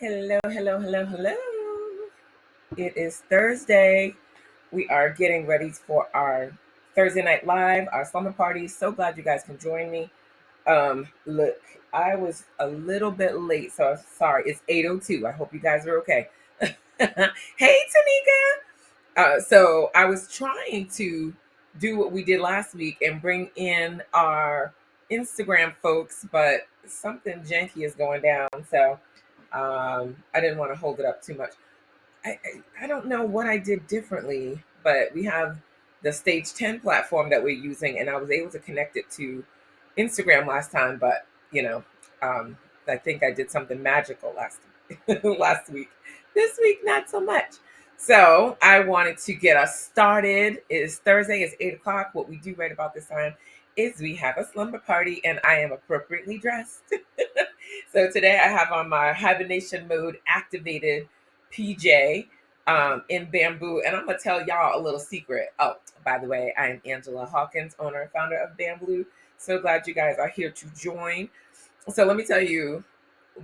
Hello, hello, hello, hello. It is Thursday. We are getting ready for our Thursday night live, our slumber party. So glad you guys can join me. Look, I was a little bit late, so I'm sorry. It's 8:02. I hope you guys are okay. Hey, Tanika. So I was trying to do what we did last week and bring in our Instagram folks, but something janky is going down. So I didn't want to hold it up too much. I don't know what I did differently, but we have the Stage 10 platform that we're using, and I was able to connect it to Instagram last time, but you know, um, I think I did something magical last week. This week, not so much. So I wanted to get us started. It is Thursday, it's 8 o'clock. What we do right about this time is we have a slumber party, and I am appropriately dressed. So today I have on my hibernation mode activated PJ in bamboo. And I'm going to tell y'all a little secret. Oh, by the way, I am Angela Hawkins, owner and founder of Bamblu. So glad you guys are here to join. So let me tell you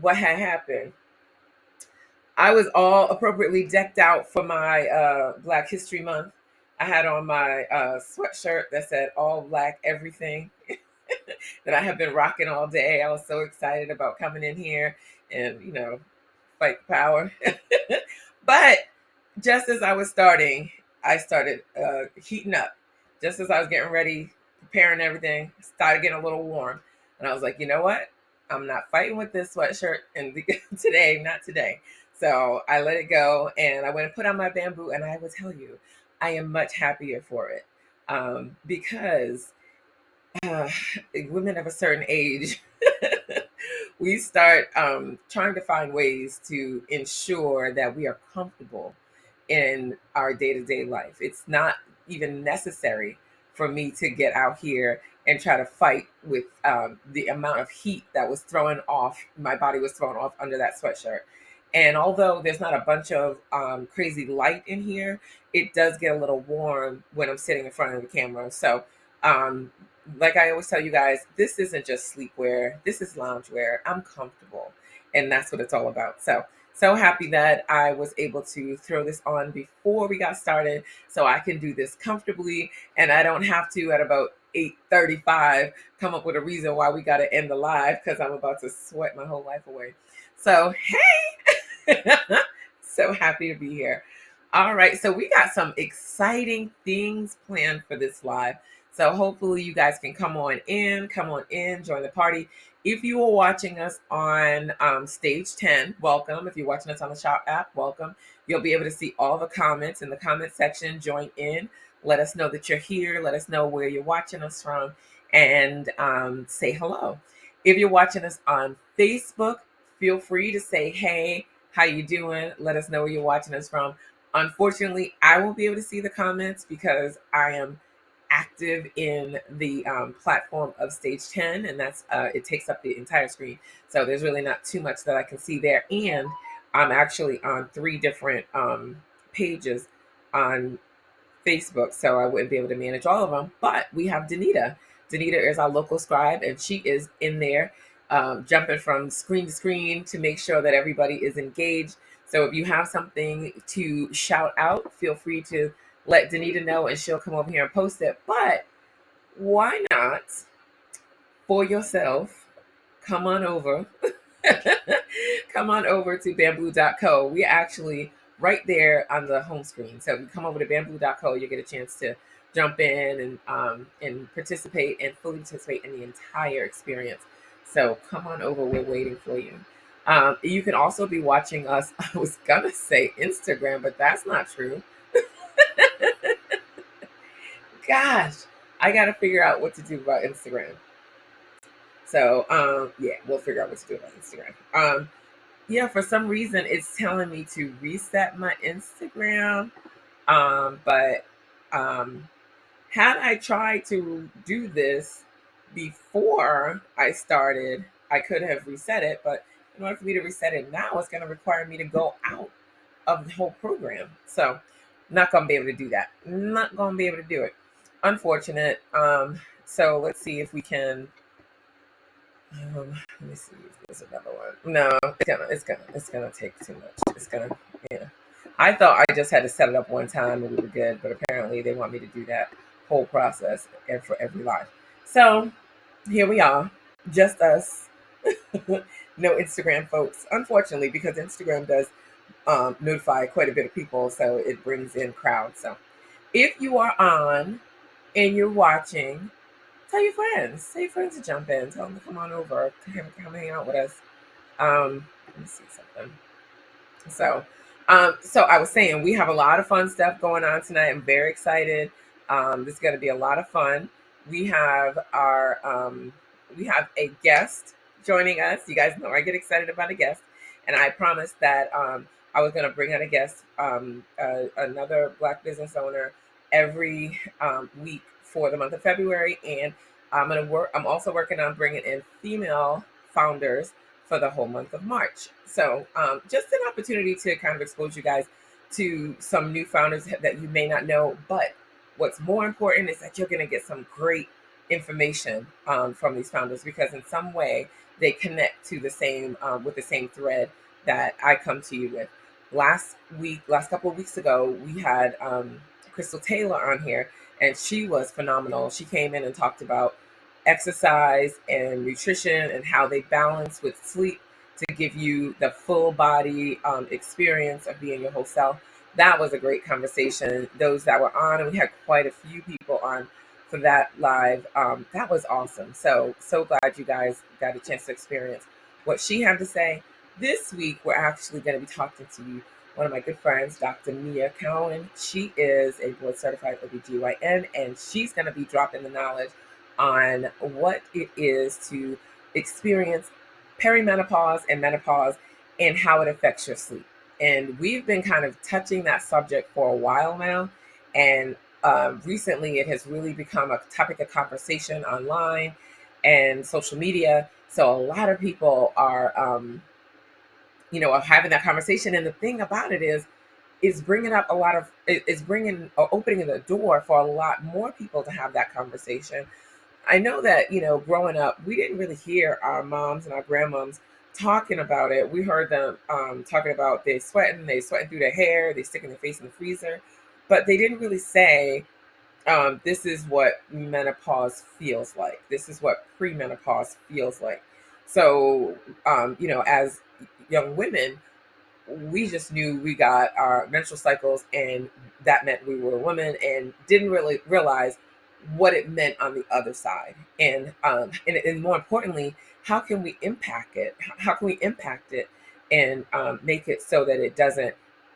what had happened. I was all appropriately decked out for my Black History Month. I had on my sweatshirt that said all black everything that I have been rocking all day. I was so excited about coming in here and, fight the power. But just as I was starting, I started heating up. Just as I was getting ready, preparing everything, started getting a little warm. And I was like, you know what? I'm not fighting with this sweatshirt and today, not today. So I let it go and I went and put on my bamboo, and I will tell you, I am much happier for it. Because uh, women of a certain age, we start trying to find ways to ensure that we are comfortable in our day-to-day life. It's not even necessary for me to get out here and try to fight with the amount of heat that was thrown off, my body was thrown off under that sweatshirt. And although there's not a bunch of crazy light in here, it does get a little warm when I'm sitting in front of the camera. So um, like I always tell you guys, this isn't just sleepwear. This is loungewear. I'm comfortable, and that's what it's all about. So happy that I was able to throw this on before we got started, so I can do this comfortably, and I don't have to at about 8:35 come up with a reason why we got to end the live because I'm about to sweat my whole life away. So hey, so happy to be here. All right, so we got some exciting things planned for this live. So hopefully you guys can come on in, join the party. If you are watching us on Stage 10, welcome. If you're watching us on the Shop app, welcome. You'll be able to see all the comments in the comment section. Join in. Let us know that you're here. Let us know where you're watching us from, and say hello. If you're watching us on Facebook, feel free to say, hey, how you doing? Let us know where you're watching us from. Unfortunately, I won't be able to see the comments because I am active in the platform of Stage 10, and that's it takes up the entire screen. So there's really not too much that I can see there. And I'm actually on 3 different pages on Facebook, so I wouldn't be able to manage all of them. But we have Danita. Danita is our local scribe, and she is in there jumping from screen to screen to make sure that everybody is engaged. So if you have something to shout out, feel free to let Danita know, and she'll come over here and post it. But why not, for yourself, come on over. Come on over to bamblu.co. We're actually right there on the home screen. So if you come over to bamblu.co, you get a chance to jump in and participate and fully participate in the entire experience. So come on over. We're waiting for you. You can also be watching us. I was gonna say Instagram, but that's not true. Gosh, I gotta figure out what to do about Instagram. So yeah, we'll figure out what to do about Instagram. Yeah, for some reason it's telling me to reset my Instagram. But had I tried to do this before I started, I could have reset it. But in order for me to reset it now, it's going to require me to go out of the whole program. So, not going to be able to do that. Not going to be able to do it. Unfortunate. So let's see if we can Let me see if there's another one. No, it's gonna take too much. It's gonna, yeah. I thought I just had to set it up one time and we were good, but apparently they want me to do that whole process for every live. So here we are, just us. No Instagram folks, unfortunately, because Instagram does notify quite a bit of people, so it brings in crowds. So if you are on and you're watching, tell your friends. Tell your friends to jump in. Tell them to come on over. Come hang out with us. Let me see something. So I was saying we have a lot of fun stuff going on tonight. I'm very excited. This is going to be a lot of fun. We have we have a guest joining us. You guys know I get excited about a guest, and I promised that I was going to bring on a guest, another Black business owner, every week for the month of February, and I'm also working on bringing in female founders for the whole month of March. So just an opportunity to kind of expose you guys to some new founders that you may not know. But what's more important is that you're going to get some great information from these founders, because in some way they connect to the same with the same thread that I come to you with. Last couple of weeks ago, we had Crystal Taylor on here, and she was phenomenal. She came in and talked about exercise and nutrition and how they balance with sleep to give you the full body experience of being your whole self. That was a great conversation. Those that were on, and we had quite a few people on for that live. That was awesome. So glad you guys got a chance to experience what she had to say. This week, we're actually going to be talking to one of my good friends, Dr. Mia Cowan. She is a board-certified OBGYN, and she's going to be dropping the knowledge on what it is to experience perimenopause and menopause and how it affects your sleep. And we've been kind of touching that subject for a while now. And recently it has really become a topic of conversation online and social media. So a lot of people are, are having that conversation. And the thing about it is bringing up a lot of, is bringing or opening the door for a lot more people to have that conversation. I know that, growing up, we didn't really hear our moms and our grandmoms talking about it. We heard them talking about they sweating through their hair, they sticking their face in the freezer, but they didn't really say, this is what menopause feels like. This is what premenopause feels like. So, as young women, we just knew we got our menstrual cycles, and that meant we were a woman, and didn't really realize what it meant on the other side. And more importantly, how can we impact it? How can we impact it and make it so that it doesn't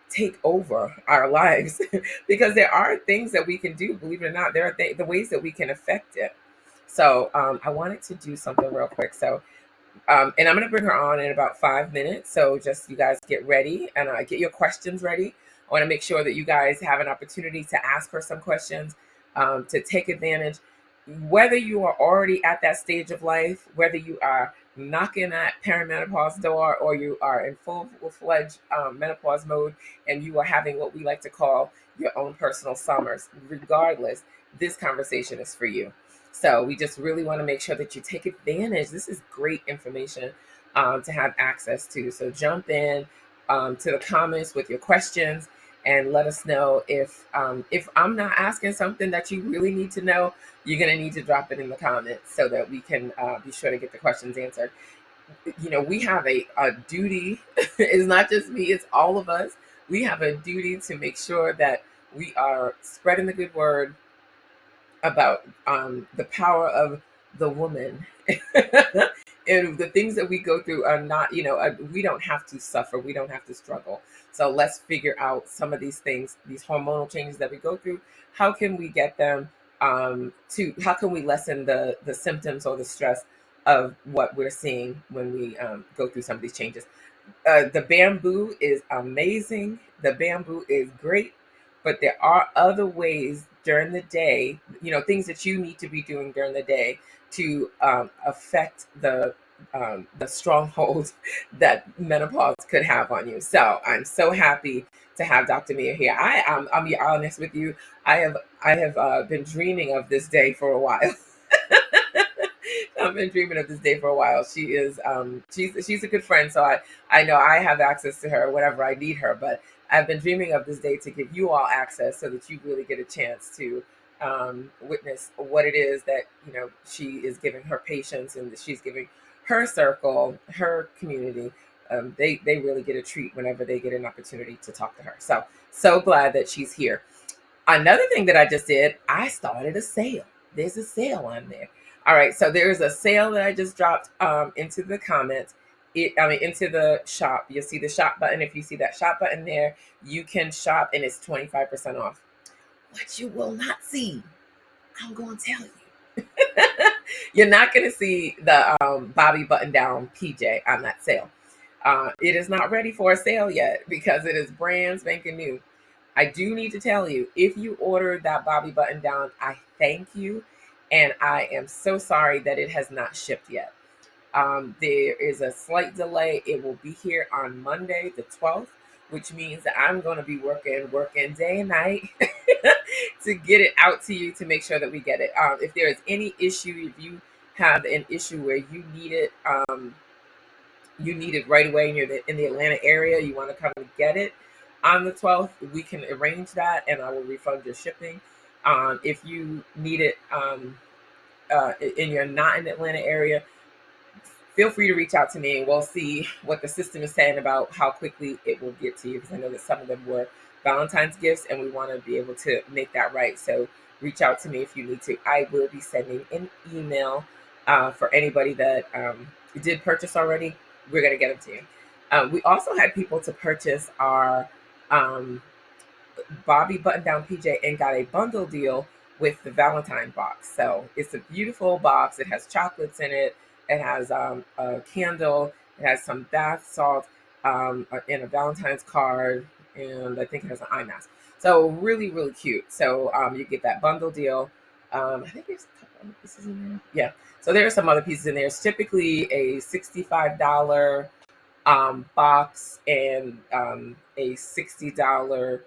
take over our lives? Because there are things that we can do, believe it or not. There are the ways that we can affect it. So I wanted to do something real quick. So and I'm going to bring her on in about 5 minutes. So just you guys get ready and get your questions ready. I want to make sure that you guys have an opportunity to ask her some questions, to take advantage. Whether you are already at that stage of life, whether you are knocking at perimenopause door, or you are in full-fledged menopause mode and you are having what we like to call your own personal summers, regardless, this conversation is for you. So we just really want to make sure that you take advantage. This is great information to have access to. So jump in to the comments with your questions and let us know if I'm not asking something that you really need to know. You're going to need to drop it in the comments so that we can be sure to get the questions answered. We have a duty. It's not just me, it's all of us. We have a duty to make sure that we are spreading the good word about the power of the woman. And the things that we go through are not, we don't have to suffer. We don't have to struggle. So let's figure out some of these things, these hormonal changes that we go through. How can we get them how can we lessen the symptoms or the stress of what we're seeing when we go through some of these changes? The bamboo is amazing. The bamboo is great, but there are other ways during the day, things that you need to be doing during the day to affect the strongholds that menopause could have on you. So I'm so happy to have Dr. Mia here. I'll be honest with you. I have been dreaming of this day for a while. I've been dreaming of this day for a while. She is she's a good friend, so I know I have access to her whenever I need her. But I've been dreaming of this day to give you all access so that you really get a chance to witness what it is that she is giving her patients and that she's giving her circle, her community. They really get a treat whenever they get an opportunity to talk to her. So glad that she's here. Another thing that I just did, I started a sale. There's a sale on there. All right, so there's a sale that I just dropped into the comments. Into the shop. You'll see the shop button. If you see that shop button there, you can shop and it's 25% off. What you will not see, I'm going to tell you. You're not going to see the Bobby button down PJ on that sale. It is not ready for a sale yet because it is brand spanking new. I do need to tell you, if you ordered that Bobby button down, I thank you. And I am so sorry that it has not shipped yet. There is a slight delay. It will be here on Monday, the 12th, which means that I'm going to be working day and night to get it out to you to make sure that we get it. If there is any issue, if you have an issue where you need it right away and you're in the Atlanta area, you want to come and get it on the 12th, we can arrange that and I will refund your shipping. If you need it and you're not in the Atlanta area, feel free to reach out to me and we'll see what the system is saying about how quickly it will get to you, because I know that some of them were Valentine's gifts and we want to be able to make that right. So reach out to me if you need to. I will be sending an email for anybody that did purchase already. We're going to get them to you. We also had people to purchase our Bobby button down PJ and got a bundle deal with the Valentine box. So it's a beautiful box. It has chocolates in it. It has a candle. It has some bath salt and a Valentine's card. And I think it has an eye mask. So really, really cute. So you get that bundle deal. I think there's a couple other pieces in there. Yeah. So there are some other pieces in there. It's typically a $65 box and a $60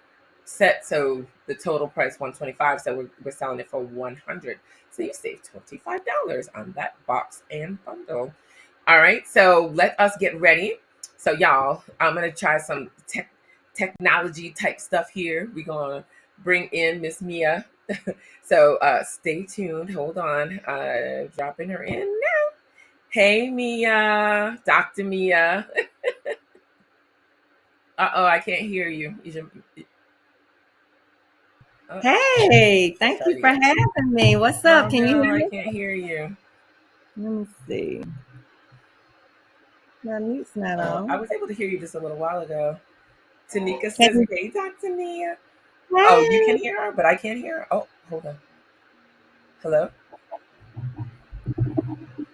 set. So the total price $125. So we're selling it for $100. So you save $25 on that box and bundle. All right. So let us get ready. So y'all, I'm gonna try some technology type stuff here. We're gonna bring in Miss Mia. So stay tuned. Hold on. Dropping her in now. Hey Mia, Dr. Mia. I can't hear you. Hey, thank you for having me. What's up? Can you hear me? I can't hear you. Let me see. My mute's not on. I was able to hear you just a little while ago. Tanika says, Can you- hey, Dr. Mia. Hey. Oh, you can hear her, but I can't hear her. Oh, hold on. Hello?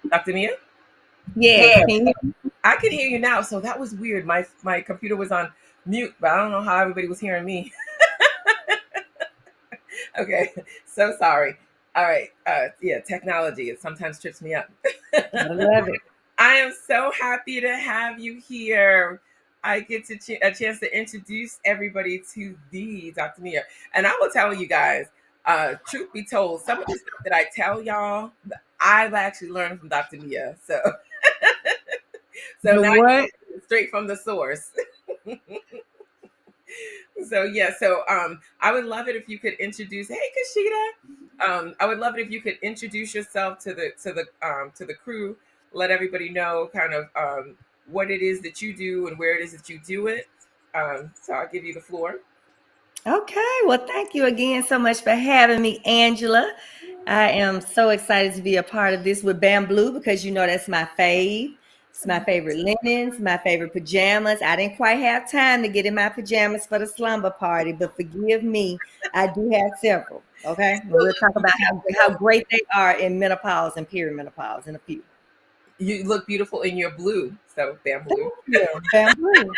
Dr. Mia? Yes. Can you- I can hear you now. So that was weird. My computer was on mute, but I don't know how everybody was hearing me. Okay. So sorry. All right. Yeah, technology. It sometimes trips me up. I love it. I am so happy to have you here. I get to a chance to introduce everybody to the Dr. Mia. And I will tell you guys, truth be told, some of the stuff that I tell y'all, I've actually learned from Dr. Mia. So, now what? Straight from the source. So I would love it if you could introduce. Hey, Kashida. I would love it if you could introduce yourself to the crew. Let everybody know kind of what it is that you do and where it is that you do it. So I'll give you the floor. Okay. Well, thank you again so much for having me, Angela. I am so excited to be a part of this with Bamblu because that's my fave. It's my favorite linens, my favorite pajamas. I didn't quite have time to get in my pajamas for the slumber party, but forgive me, I do have several. Okay. And we'll talk about how great they are in menopause and perimenopause in a few. You look beautiful in your blue. So Bamblu. Thank you, Bamblu.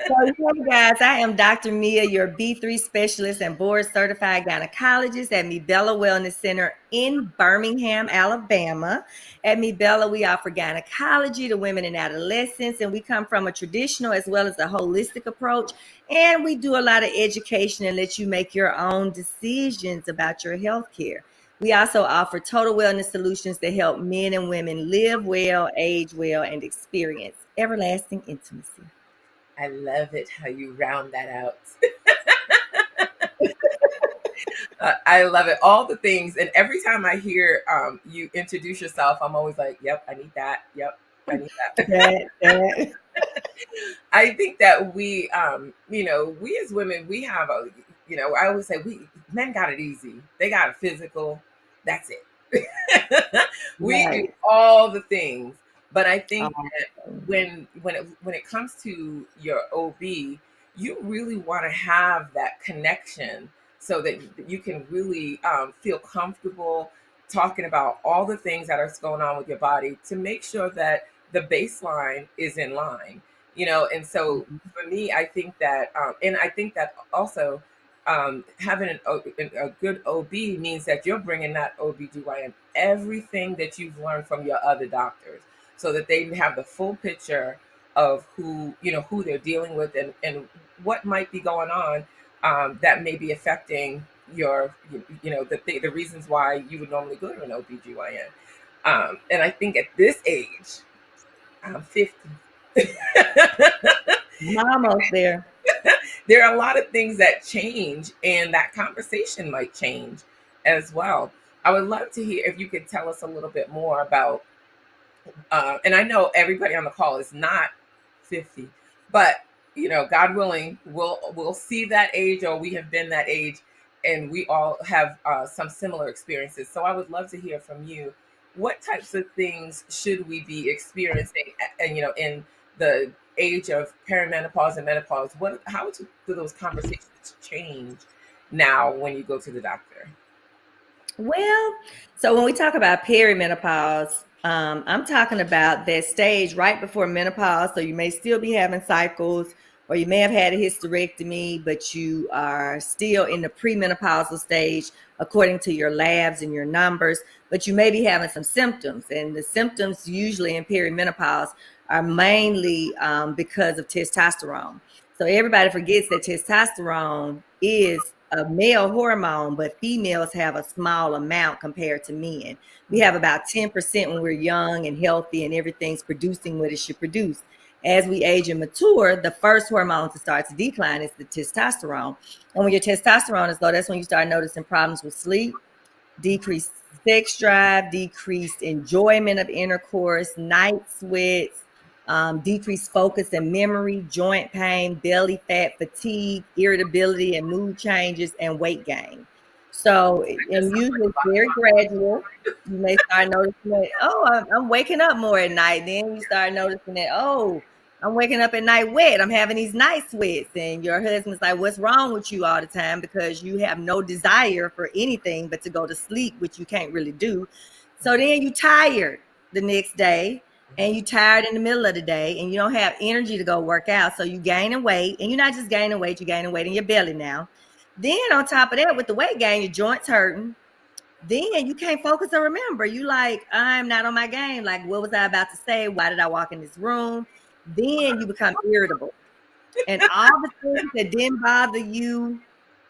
So, guys, I am Dr. Mia, your B3 specialist and board-certified gynecologist at Bella Wellness Center in Birmingham, Alabama. At Bella, we offer gynecology to women and adolescents, and we come from a traditional as well as a holistic approach. And we do a lot of education and let you make your own decisions about your health care. We also offer total wellness solutions that help men and women live well, age well, and experience everlasting intimacy. I love it how you round that out. I love it. All the things, and every time I hear you introduce yourself, I'm always like, "Yep, I need that. Yep, I need that." That. I think that we as women, we have I always say men got it easy. They got it physical. That's it. We do Right. all the things, but I think that Awesome. when it comes to your OB, you really want to have that connection so that you can really feel comfortable talking about all the things that are going on with your body to make sure that the baseline is in line. And so for me, I think that and I think that also having a good OB means that you're bringing that OBGYN everything that you've learned from your other doctors so that they have the full picture of who they're dealing with, and what might be going on that may be affecting the reasons why you would normally go to an OBGYN. And I think at this age, I'm 50. I'm almost there. There are a lot of things that change, and that conversation might change as well. I would love to hear if you could tell us a little bit more about, and I know everybody on the call is not 50, but God willing, we'll see that age, or we have been that age, and we all have some similar experiences. So I would love to hear from you. What types of things should we be experiencing, and in the age of perimenopause and menopause? How do those conversations change now when you go to the doctor? Well, so when we talk about perimenopause, I'm talking about that stage right before menopause. So you may still be having cycles, or you may have had a hysterectomy, but you are still in the premenopausal stage according to your labs and your numbers. But you may be having some symptoms, and the symptoms usually in perimenopause are mainly because of testosterone. So everybody forgets that testosterone is a male hormone, but females have a small amount compared to men. We have about 10% when we're young and healthy and everything's producing what it should produce. As we age and mature, the first hormone to start to decline is the testosterone. And when your testosterone is low, that's when you start noticing problems with sleep, decreased sex drive, decreased enjoyment of intercourse, night sweats, decreased focus and memory, joint pain, belly fat, fatigue, irritability and mood changes, and weight gain. So, That just and sounds usually it's like very gradual. You may start noticing that, oh, I'm waking up more at night. Then you start noticing that, oh, I'm waking up at night wet. I'm having these night sweats. And your husband's like, what's wrong with you all the time? Because you have no desire for anything but to go to sleep, which you can't really do. So then you tired the next day, and you tired in the middle of the day, and you don't have energy to go work out. So you gaining weight, and you're not just gaining weight, you're gaining weight in your belly now. Then on top of that, with the weight gain, your joints hurting. Then you can't focus or remember. You like, I'm not on my game. Like, what was I about to say? Why did I walk in this room? Then you become irritable. And all the things that didn't bother you,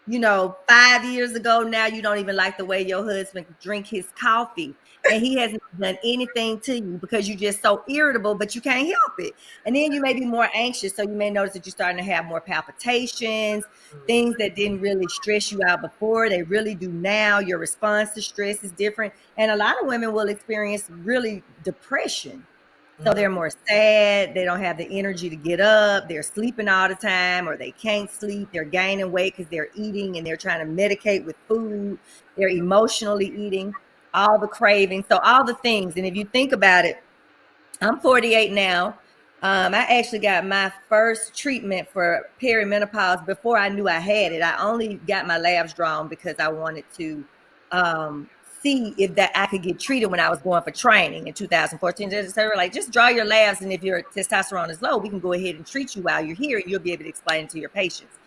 5 years ago, now you don't even like the way your husband drink his coffee. And he hasn't done anything to you because you're just so irritable, but you can't help it. And then you may be more anxious. So you may notice that you're starting to have more palpitations, things that didn't really stress you out before, they really do now. Your response to stress is different. And a lot of women will experience really depression, so they're more sad. They don't have the energy to get up. They're sleeping all the time, or they can't sleep. They're gaining weight because they're eating and they're trying to medicate with food. They're emotionally eating, all the cravings. So, all the things. And if you think about it, I'm 48 now. I actually got my first treatment for perimenopause before I knew I had it. I only got my labs drawn because I wanted to see if that I could get treated when I was going for training in 2014. They were like, just draw your labs, and if your testosterone is low, we can go ahead and treat you while you're here, and you'll be able to explain it to your patients.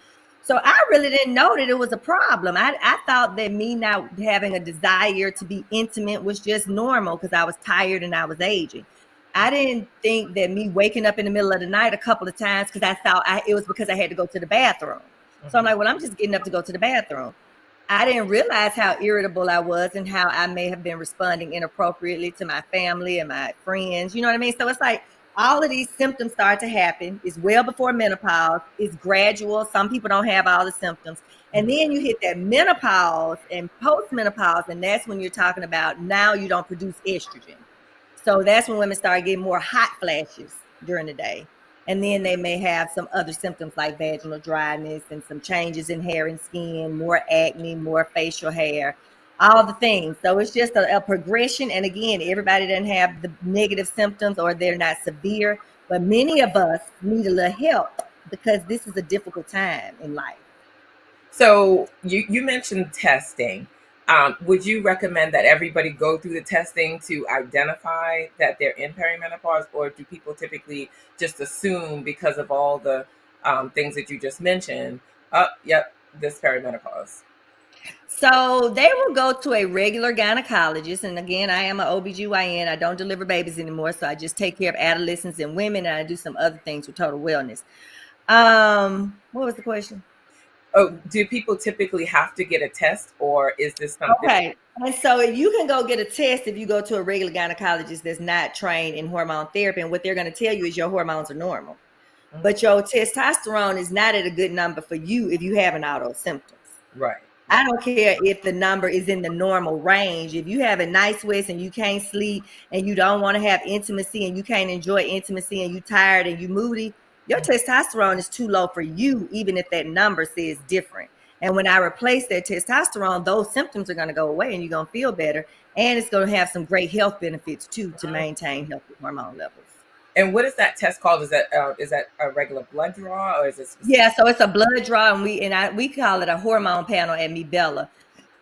So I really didn't know that it was a problem. I thought that me not having a desire to be intimate was just normal because I was tired and I was aging. I didn't think that me waking up in the middle of the night a couple of times because I thought it was because I had to go to the bathroom. So I'm like, well, I'm just getting up to go to the bathroom. I didn't realize how irritable I was and how I may have been responding inappropriately to my family and my friends. You know what I mean? So it's like all of these symptoms start to happen. It's well before menopause. It's gradual. Some people don't have all the symptoms. And then you hit that menopause and postmenopause, and that's when you're talking about now you don't produce estrogen. So that's when women start getting more hot flashes during the day. And then they may have some other symptoms like vaginal dryness and some changes in hair and skin, more acne, more facial hair, all the things. So it's just a progression. And again, everybody doesn't have the negative symptoms or they're not severe, but many of us need a little help because this is a difficult time in life. So you mentioned testing. Would you recommend that everybody go through the testing to identify that they're in perimenopause, or do people typically just assume because of all the things that you just mentioned? Oh, yep, this perimenopause. So they will go to a regular gynecologist. And again, I am an OBGYN. I don't deliver babies anymore. So I just take care of adolescents and women, and I do some other things with total wellness. What was the question? Oh, do people typically have to get a test, or is this something? Okay. And so you can go get a test if you go to a regular gynecologist that's not trained in hormone therapy. And what they're going to tell you is your hormones are normal. But your testosterone is not at a good number for you if you having all those symptoms. Right, I right. don't care if the number is in the normal range. If you have a night sweats and you can't sleep and you don't want to have intimacy and you can't enjoy intimacy and you tired and you moody, your testosterone is too low for you, even if that number says different. And when I replace that testosterone, those symptoms are going to go away and you're going to feel better. And it's going to have some great health benefits too to maintain healthy hormone levels. And what is that test called? Is that a regular blood draw, or is it specific? Yeah, so it's a blood draw, and we call it a hormone panel at Mibella.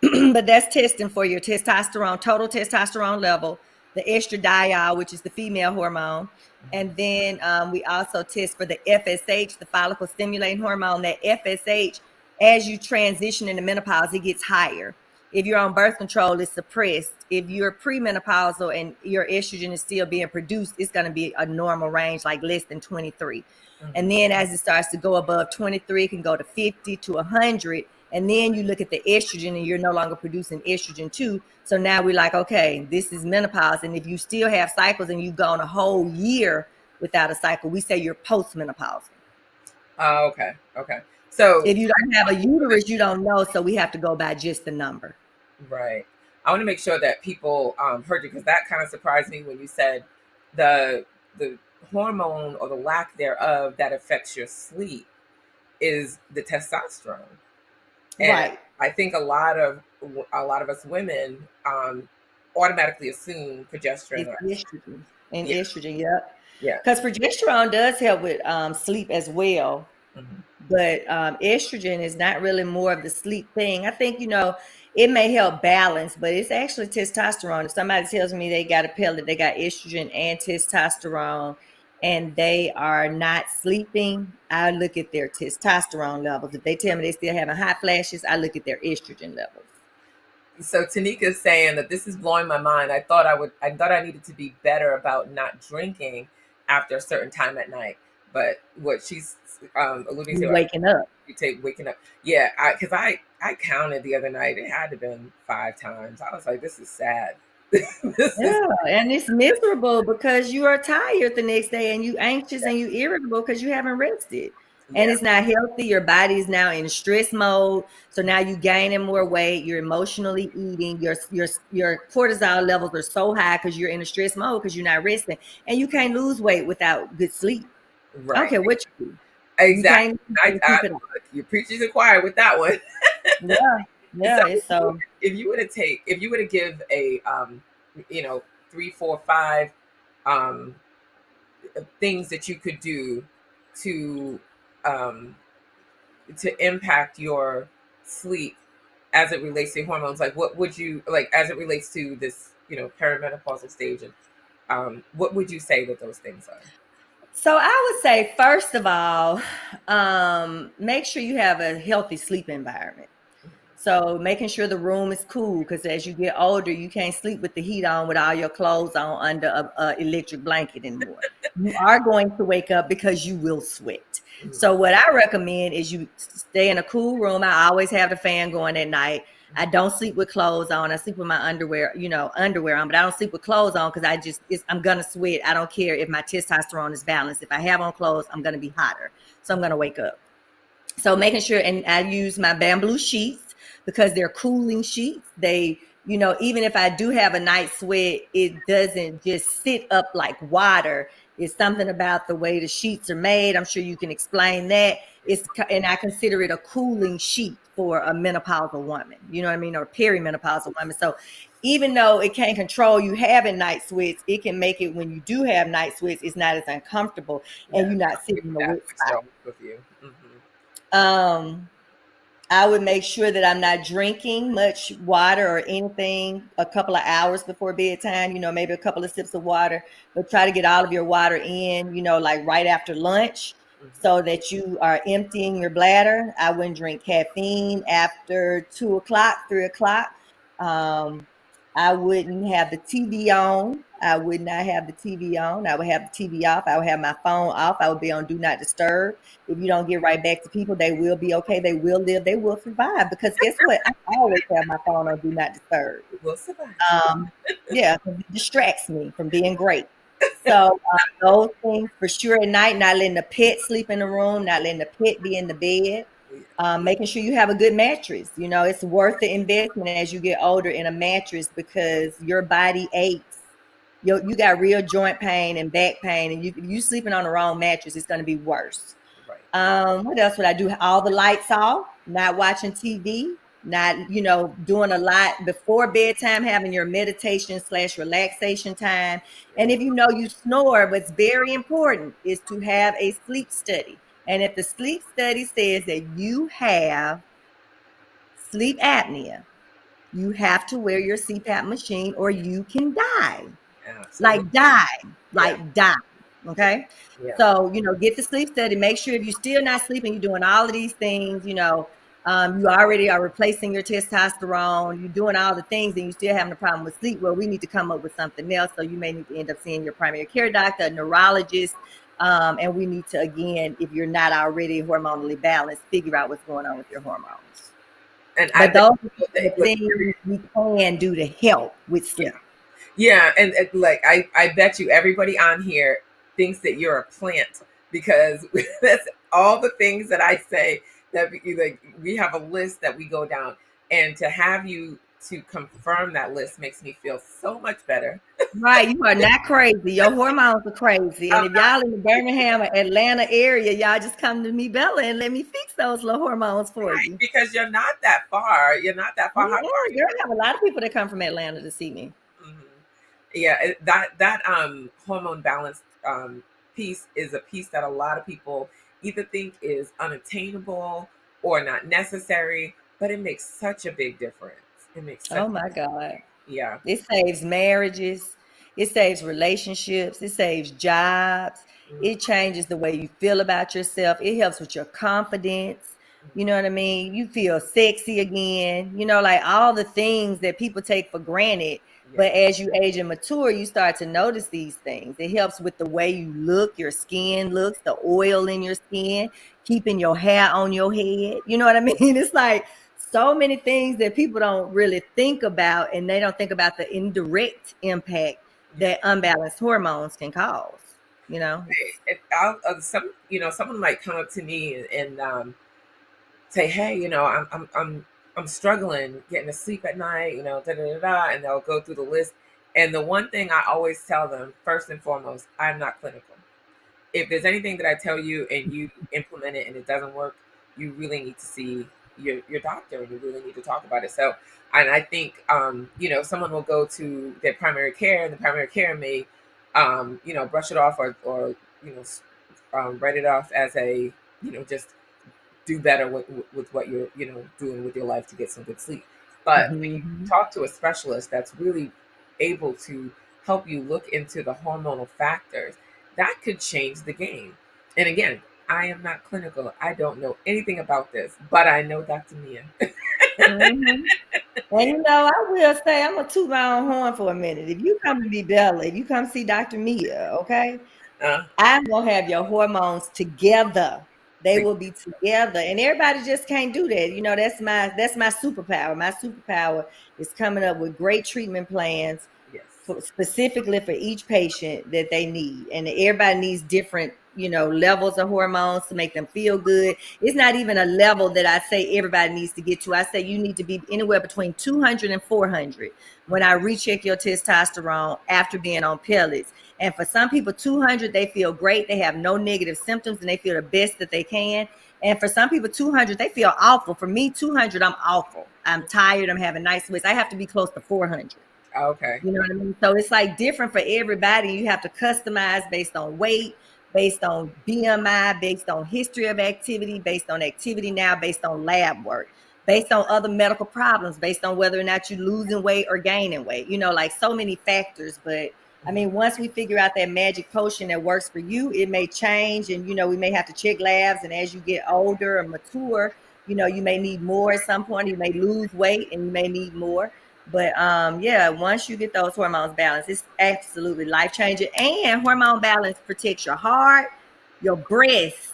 But that's testing for your testosterone, total testosterone level, the estradiol, which is the female hormone, and then we also test for the FSH, the follicle stimulating hormone. That FSH, as you transition into menopause, it gets higher. If you're on birth control, it's suppressed. If you're premenopausal and your estrogen is still being produced, it's going to be a normal range, like less than 23. And then as it starts to go above 23, it can go to 50 to 100. And then you look at the estrogen and you're no longer producing estrogen too. So now we're like, okay, this is menopause. And if you still have cycles and you've gone a whole year without a cycle, we say you're postmenopausal. Oh, okay, okay. So If you don't have a uterus, you don't know. So we have to go by just the number. right. I want to make sure that people heard you, because that kind of surprised me when you said the hormone or the lack thereof that affects your sleep is the testosterone. And Right. I think a lot of us women automatically assume progesterone. It's estrogen and Yeah, estrogen. Yep. yeah. Because progesterone does help with sleep as well. Mhm. But estrogen is not really more of the sleep thing. I think, it may help balance, but it's actually testosterone. If somebody tells me they got a pellet, they got estrogen and testosterone, and they are not sleeping, I look at their testosterone levels. If they tell me they still having hot flashes, I look at their estrogen levels. So Tanika's saying that this is blowing my mind. I thought I needed to be better about not drinking after a certain time at night. But what she's alluding You to, waking up. you take waking up. Yeah, because I counted the other night. It had to have been 5 times. I was like, this is sad. This is, Yeah, and it's miserable because you are tired the next day and you anxious and you irritable because you haven't rested. And yeah, it's not healthy. Your body is now in stress mode. So now you gaining more weight. You're emotionally eating. Your cortisol levels are so high because you're in a stress mode because you're not resting. And you can't lose weight without good sleep. I don't right. care what you do. You Exactly. can't keep it up. You're preaching to the choir with that one. Yeah. So Yeah. It's so if you were to give a you know, 3, 4, 5 um things that you could do to um impact your sleep as it relates to hormones, like what would you like as it relates to this, perimenopausal stage, and what would you say that those things are? So I would say, first of all, make sure you have a healthy sleep environment. So making sure the room is cool, because as you get older, you can't sleep with the heat on with all your clothes on under a electric blanket anymore. You are going to wake up because you will sweat. So what I recommend is you stay in a cool room. I always have the fan going at night. I don't sleep with clothes on. I sleep with my underwear, underwear on, but I don't sleep with clothes on because I'm gonna sweat. I don't care if my testosterone is balanced. If I have on clothes, I'm gonna be hotter. So I'm gonna wake up. So making sure, and I use my Bamblu sheets because they're cooling sheets. They, even if I do have a night sweat, it doesn't just sit up like water. It's something about the way the sheets are made. I'm sure you can explain that. And I consider it a cooling sheet for a menopausal woman. You know what I mean? Or perimenopausal woman. So even though it can't control you having night sweats, it can make it when you do have night sweats, it's not as uncomfortable and Yeah, you're not sitting in a that wet makes spot. sense with you. I would make sure that I'm not drinking much water or anything a couple of hours before bedtime, maybe a couple of sips of water, but try to get all of your water in, like right after lunch so that you are emptying your bladder. I wouldn't drink caffeine after 2 o'clock, 3 o'clock. Um, I wouldn't have the TV on. I would not have the TV on. I would have the TV off. I would have my phone off. I would be on do not disturb. If you don't get right back to people, they will be okay. They will live. They will survive. Because guess what? I always have my phone on do not disturb. We'll survive. Um, yeah, 'cause it distracts me from being great. So those things for sure at night. Not letting the pet sleep in the room. Not letting the pet be in the bed. Making sure you have a good mattress. It's worth the investment as you get older in a mattress because your body aches. You got real joint pain and back pain, and you sleeping on the wrong mattress, it's going to be worse. Right. What else would I do? All the lights off, not watching TV, not, doing a lot before bedtime, having your meditation/relaxation time. And if you snore, what's very important is to have a sleep study. And if the sleep study says that you have sleep apnea, you have to wear your CPAP machine or you can die. Absolutely. Like die, Yeah. like die. Okay. Yeah. So, get the sleep study. Make sure if you're still not sleeping, you're doing all of these things, you already are replacing your testosterone, you're doing all the things, and you're still having a problem with sleep. Well, we need to come up with something else. So you may need to end up seeing your primary care doctor, a neurologist. And we need to, again, if you're not already hormonally balanced, figure out what's going on with your hormones. And I But bet those you are the with things we can do to help with yeah. sleep. Yeah, and like I bet you everybody on here thinks that you're a plant because that's all the things that I say that we have a list that we go down, and to have you to confirm that list makes me feel so much better. Right, you are not crazy. Your hormones are crazy. And I'm if y'all in the Birmingham or Atlanta area, y'all just come to me, Bella, and let me fix those little hormones for right you. because you're not that far. You're not that far. How far are you? Girl, I have a lot of people that come from Atlanta to see me. Mhm. Yeah, that hormone balance piece is a piece that a lot of people either think is unattainable or not necessary, but it makes such a big difference. It makes such Oh my God. yeah. It saves marriages. It saves relationships. It saves jobs. Mm, It changes the way you feel about yourself. It helps with your confidence. You mm, know what I mean? You feel sexy again. Like all the things that people take for granted. yeah, But as you age and mature, you start to notice these things. It helps with the way you look, your skin looks, the oil in your skin, keeping your hair on your head. You know what I mean? It's like so many things that people don't really think about, and they don't think about the indirect impact yeah. that unbalanced hormones can cause. Someone might come up to me and say, "Hey, I'm struggling getting to sleep at night, da da da da," and they'll go through the list. And the one thing I always tell them, first and foremost, I'm not clinical. If there's anything that I tell you and you implement it and it doesn't work, you really need to see your doctor and you really need to talk about it. So, and I think, someone will go to their primary care and the primary care may, brush it off or write it off as a, just do better with what you're doing with your life to get some good sleep. But when you Mhm. talk to a specialist that's really able to help you look into the hormonal factors, that could change the game. And again, I am not clinical. I don't know anything about this, but I know Dr. Mia. Mhm. And I will say, I'm gonna toot my own horn for a minute. If you come to me, Bella, if you come see Dr. Mia, okay, uh, I'm gonna have your hormones together. They to, will be together, and everybody just can't do that. That's my superpower. My superpower is coming up with great treatment plans yes. specifically for each patient that they need, and everybody needs different levels of hormones to make them feel good. It's not even a level that I say everybody needs to get to. I say you need to be anywhere between 200 and 400 when I recheck your testosterone after being on pellets. And for some people, 200, they feel great. They have no negative symptoms and they feel the best that they can. And for some people, 200, they feel awful. For me, 200, I'm awful. I'm tired. I'm having night sweats. I have to be close to 400. Okay. You know what I mean? So it's like different for everybody. You have to customize based on weight, based on BMI, based on history of activity, based on activity now, based on lab work, based on other medical problems, based on whether or not you're losing weight or gaining weight, like so many factors. But I mean, once we figure out that magic potion that works for you, it may change. And, we may have to check labs. And as you get older and mature, you may need more at some point. You may lose weight and you may need more. But yeah, once you get those hormones balanced, it's absolutely life changing. And hormone balance protects your heart, your breast.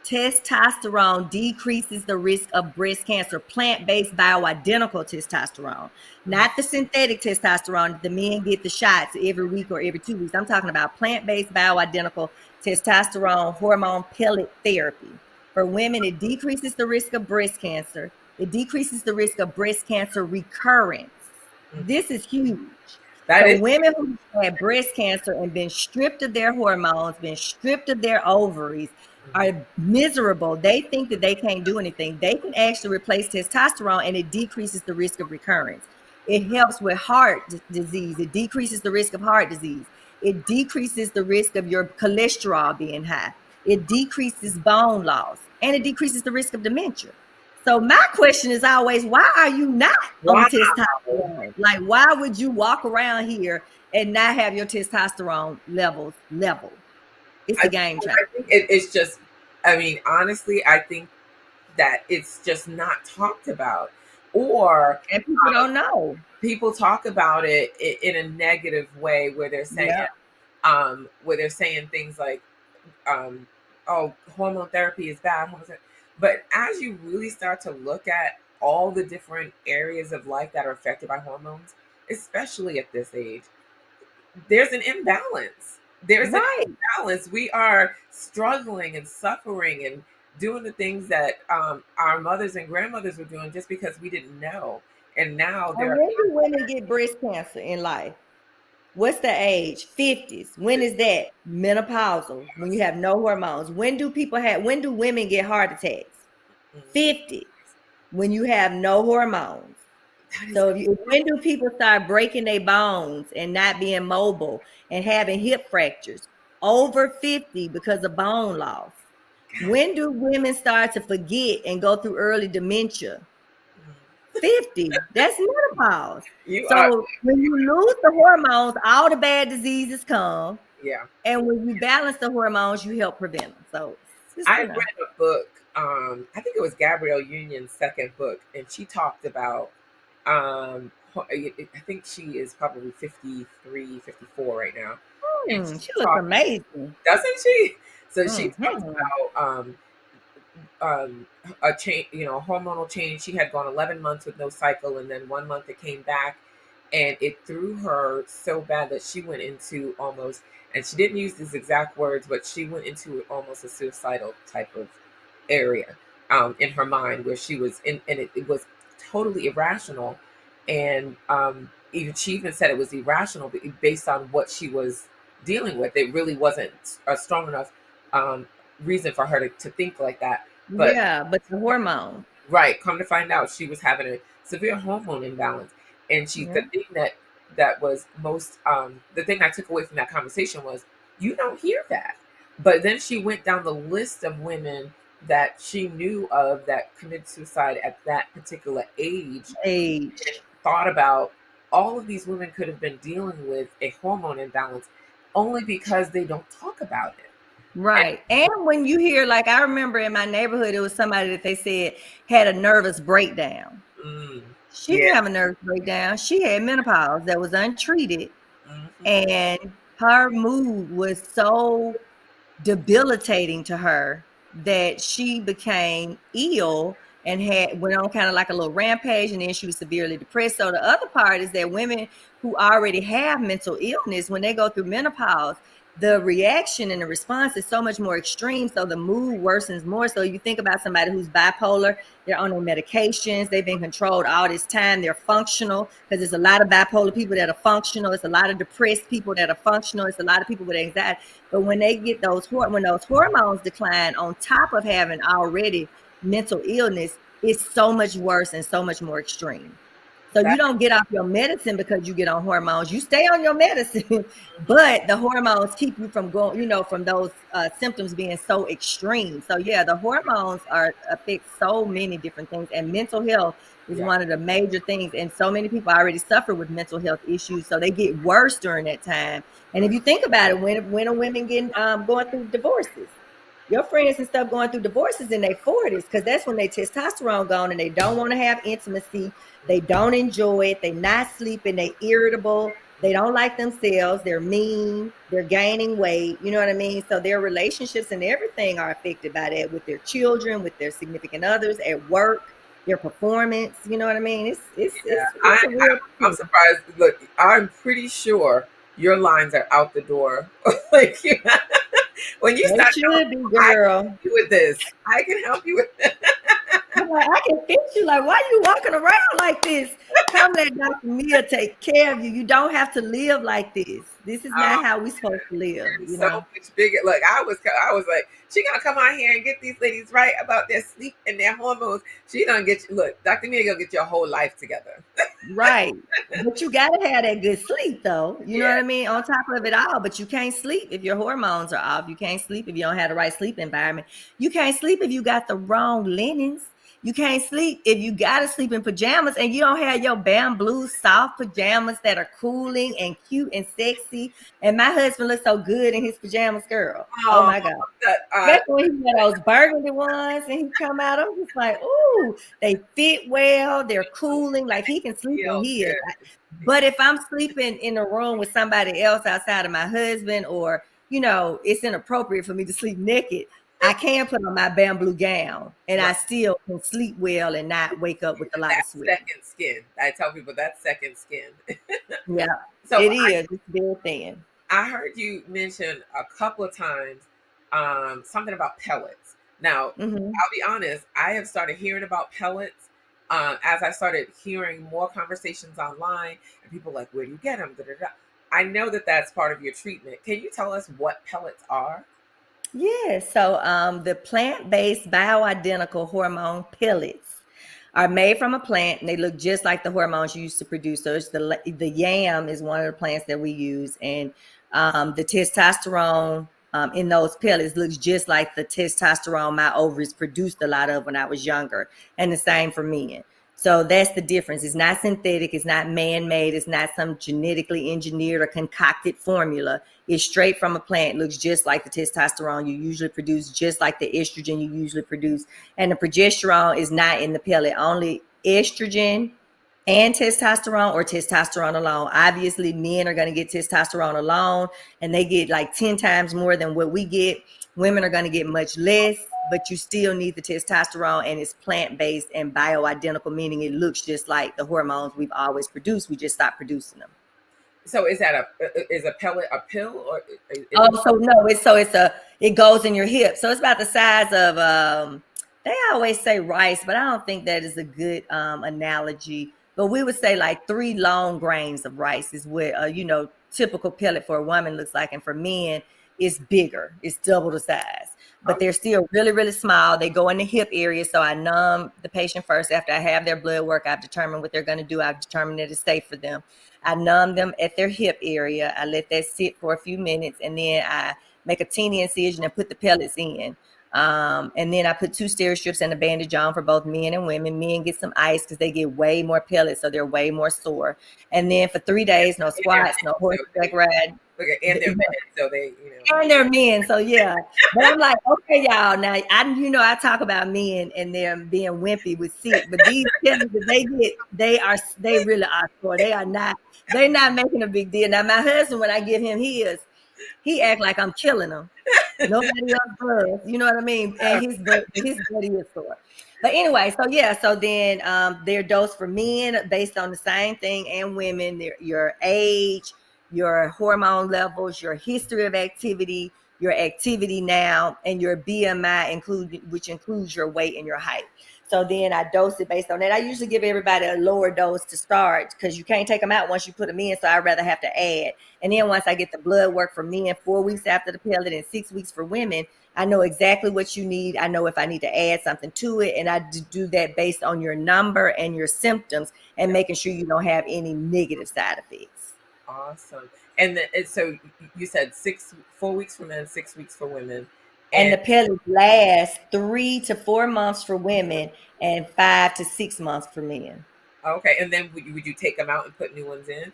Testosterone decreases the risk of breast cancer. Plant-based bioidentical testosterone, not the synthetic testosterone the men get the shots every week or every 2 weeks. I'm talking about plant-based bioidentical testosterone hormone pellet therapy. For women, it decreases the risk of breast cancer. It decreases the risk of breast cancer recurrence. This is huge. That So is. women who had breast cancer and been stripped of their hormones, been stripped of their ovaries, are miserable. They think that they can't do anything. They can actually replace testosterone and it decreases the risk of recurrence. It helps with heart disease. It decreases the risk of heart disease. It decreases the risk of your cholesterol being high. It decreases bone loss and it decreases the risk of dementia. So my question is always, why are you not on Wow. testosterone? Like, why would you walk around here and not have your testosterone levels level? It's a game changer. I think it's just, I mean, honestly, I think that it's just not talked about. Or And people don't know. people talk about it in a negative way Yeah. where they're saying things like, oh, hormone therapy is bad. But as you really start to look at all the different areas of life that are affected by hormones, especially at this age, there's an imbalance. There's an Right. imbalance. We are struggling and suffering and doing the things that our mothers and grandmothers were doing just because we didn't know. And now And they're when do women get breast cancer in life? What's the age? 50s. When is that? Menopausal, when you have no hormones. When do women get heart attacks? mm, 50s, when you have no hormones. that is So when do people start breaking their bones and not being mobile and having hip fractures? Over 50 because of bone loss. When do women start to forget and go through early dementia? mm, 50. That's menopause. you are, So when you lose the hormones, all the bad diseases come. yeah. And when you balance the hormones, you help prevent them. So just, I read a book. I think it was Gabrielle Union's second book, and she talked about. I think she is probably 53, 54 right now, and she she looks talked. amazing. Doesn't she? So she talked Mhm. about a change, a hormonal change. She had gone 11 months with no cycle, and then 1 month it came back, and it threw her so bad that she went into almost, and she didn't use these exact words, but she went into almost a suicidal type of area in her mind, where she was in, and it was totally irrational, and even she even said it was irrational based on what she was dealing with. It really wasn't a strong enough um, reason for her to think like that. But Yeah, but the hormone. right, come to find out, she was having a severe hormone imbalance, and the Yeah. thing that was most the thing I took away from that conversation was, you don't hear that. But then she went down the list of women that she knew of that committed suicide at that particular age, and Age. thought about all of these women could have been dealing with a hormone imbalance only because they don't talk about it. Right. And when you hear, like, I remember in my neighborhood, it was somebody that they said had a nervous breakdown. Mm, She yeah. didn't have a nervous breakdown. She had menopause that was untreated, Hmm. and her mood was so debilitating to her that she became ill and had went on kind of like a little rampage, and then she was severely depressed. So the other part is that women who already have mental illness, when they go through menopause, the reaction and the response is so much more extreme, so the mood worsens more. So you think about somebody who's bipolar, they're on their medications, they've been controlled all this time, they're functional, because there's a lot of bipolar people that are functional, it's a lot of depressed people that are functional, it's a lot of people with anxiety. But when they get when those hormones decline on top of having already mental illness, it's so much worse and so much more extreme. So you That. don't get off your medicine because you get on hormones. You stay on your medicine, but the hormones keep you from going, from those symptoms being so extreme. So yeah, the hormones are affect so many different things, and mental health is Yeah. one of the major things. And so many people already suffer with mental health issues, so they get worse during that time. And if you think about it, when are women getting going through divorces? Your friends and stuff going through divorces in their 40s, because that's when their testosterone gone and they don't want to have intimacy, they don't enjoy it, they're not sleeping, they irritable, they don't like themselves, they're mean, they're gaining weight, you know what I mean? So their relationships and everything are affected by that, with their children, with their significant others, at work, their performance, you know what I mean? It's a real I'm thing. surprised. Look, I'm pretty sure your lines are out the door. Like, when you They start telling should be, people, I can help girl. you with this, I can help you with this. I'm like, I can fix you. Like, why you walking around like this? Come let Dr. Mia take care of you. You don't have to live like this. This is not how we supposed to live, You're you so know? much bigger. Look, I was like, she gonna come out here and get these ladies right about their sleep and their hormones. She gonna get you. Look, Dr. Mia gonna get your whole life together. Right. But you gotta have that good sleep though. You know Yeah. what I mean? On top of it all. But you can't sleep if your hormones are off. You can't sleep if you don't have the right sleep environment. You can't sleep if you got the wrong linens. You can't sleep if you gotta sleep in pajamas and you don't have your Bamblu soft pajamas that are cooling and cute and sexy. And my husband looks so good in his pajamas, girl. Oh Oh, my God. that, Especially when he wear those burgundy ones and he come out, I'm just like, ooh, they fit well, they're cooling, like he can sleep in feel his. good. But if I'm sleeping in a room with somebody else outside of my husband, or it's inappropriate for me to sleep naked, I can put on my bamboo gown and Right. I still can sleep well and not wake up with a lot of That's sweat. second skin. I tell people that's second skin. Yeah, So it is. It's very thin. I heard you mention a couple of times something about pellets. Now, Hmm. I'll be honest, I have started hearing about pellets as I started hearing more conversations online, and people like, where do you get them? Da, da, da. I know that that's part of your treatment. Can you tell us what pellets are? Yeah, so the plant-based bioidentical hormone pellets are made from a plant, and they look just like the hormones you used to produce. So it's the yam is one of the plants that we use, and the testosterone in those pellets looks just like the testosterone my ovaries produced a lot of when I was younger, and the same for men. So that's the difference. It's not synthetic, it's not man-made, it's not some genetically engineered or concocted formula. It's straight from a plant. It looks just like the testosterone you usually produce, just like the estrogen you usually produce. And the progesterone is not in the pellet, only estrogen and testosterone, or testosterone alone. Obviously, men are going to get testosterone alone, and they get like 10 times more than what we get. Women are going to get much less, but you still need the testosterone, and it's plant-based and bioidentical, meaning it looks just like the hormones we've always produced. We just stopped producing them. So is a pellet a pill, or is it? Oh, so no, it goes in your hip. So it's about the size of they always say rice, but I don't think that is a good analogy. But we would say like three long grains of rice is what typical pellet for a woman looks like, and for men it's bigger. It's double the size. But Oh, they're still really, really small. They go in the hip area. So I numb the patient first. After I have their blood work, I've determined what they're going to do. I've determined that it's safe for them. I numb them at their hip area. I let that sit for a few minutes, and then I make a teeny incision and put the pellets in. And then I put 2 steri strips and a bandage on for both men and women. Men get some ice because they get way more pellets, so they're way more sore. And then for 3 days, no And they're men, squats, no so horseback ride. and they're men, so they, And they're men, so yeah. But I'm like, okay, y'all. Now I talk about men and them being wimpy with sick, but these pellets that they get, they really are sore. They're not making a big deal. Now my husband, when I give him his, he act like I'm killing him. Nobody else does. You know what I mean? And his body is sore. But anyway, so yeah, so then their dose for men based on the same thing and women, your age, your hormone levels, your history of activity, your activity now, and your BMI which includes your weight and your height. So then I dose it based on that. I usually give everybody a lower dose to start because you can't take them out once you put them in. So I'd rather have to add. And then once I get the blood work for men 4 weeks after the pellet and 6 weeks for women, I know exactly what you need. I know if I need to add something to it. And I do that based on your number and your symptoms and making sure you don't have any negative side effects. Awesome. And so you said 4 weeks for men, 6 weeks for women. And the pellets last 3 to 4 months for women and 5 to 6 months for men. Okay. And then would you take them out and put new ones in?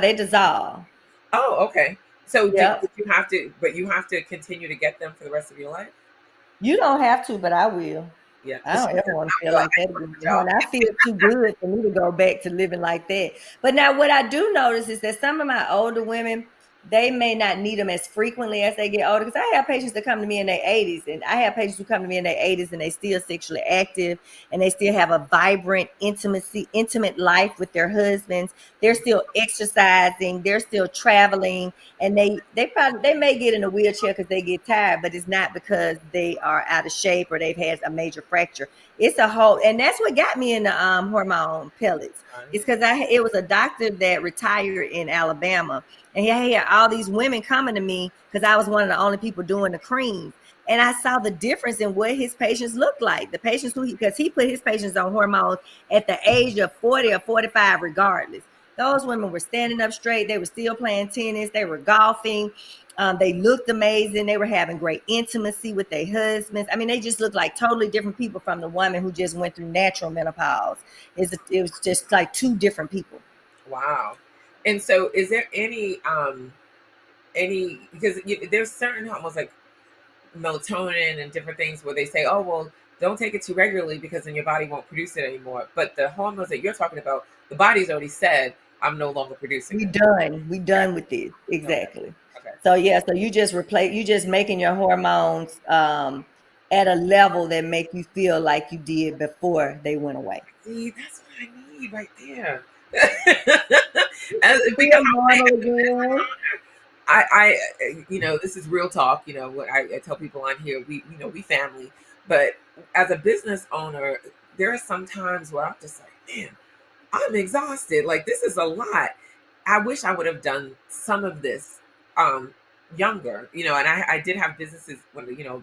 They dissolve. Oh, okay. So Yep. but you have to continue to get them for the rest of your life? You don't have to, but I will. Yeah. I don't ever want to feel like that again. When I feel too good for me to go back to living like that. But now what I do notice is that some of my older women, they may not need them as frequently as they get older. Because I have patients that come to me in their 80s, and I have patients who come to me in their 80s and they still sexually active and they still have a vibrant, intimate life with their husbands. They're still exercising, they're still traveling, and they may get in a wheelchair because they get tired, but it's not because they are out of shape or they've had a major fracture. It's a whole, and that's what got me in the hormone pellets. It's because it was a doctor that retired in Alabama, and he had all these women coming to me because I was one of the only people doing the creams. And I saw the difference in what his patients looked like. The patients because he put his patients on hormones at the age of 40 or 45, regardless. Those women were standing up straight. They were still playing tennis. They were golfing. They looked amazing. They were having great intimacy with their husbands. I mean, they just looked like totally different people from the woman who just went through natural menopause. It was just like 2 different people. Wow. And so is there any because there's certain hormones like melatonin and different things where they say, oh, well, don't take it too regularly because then your body won't produce it anymore. But the hormones that you're talking about, the body's already said, I'm no longer producing it. We done with it. Exactly. Okay. So yeah, so you just making your hormones at a level that make you feel like you did before they went away. See, that's what I need right there. I this is real talk. What I tell people on here, we family, but as a business owner, there are some times where I'm just like, man, I'm exhausted. Like, this is a lot. I wish I would have done some of this younger, and I did have businesses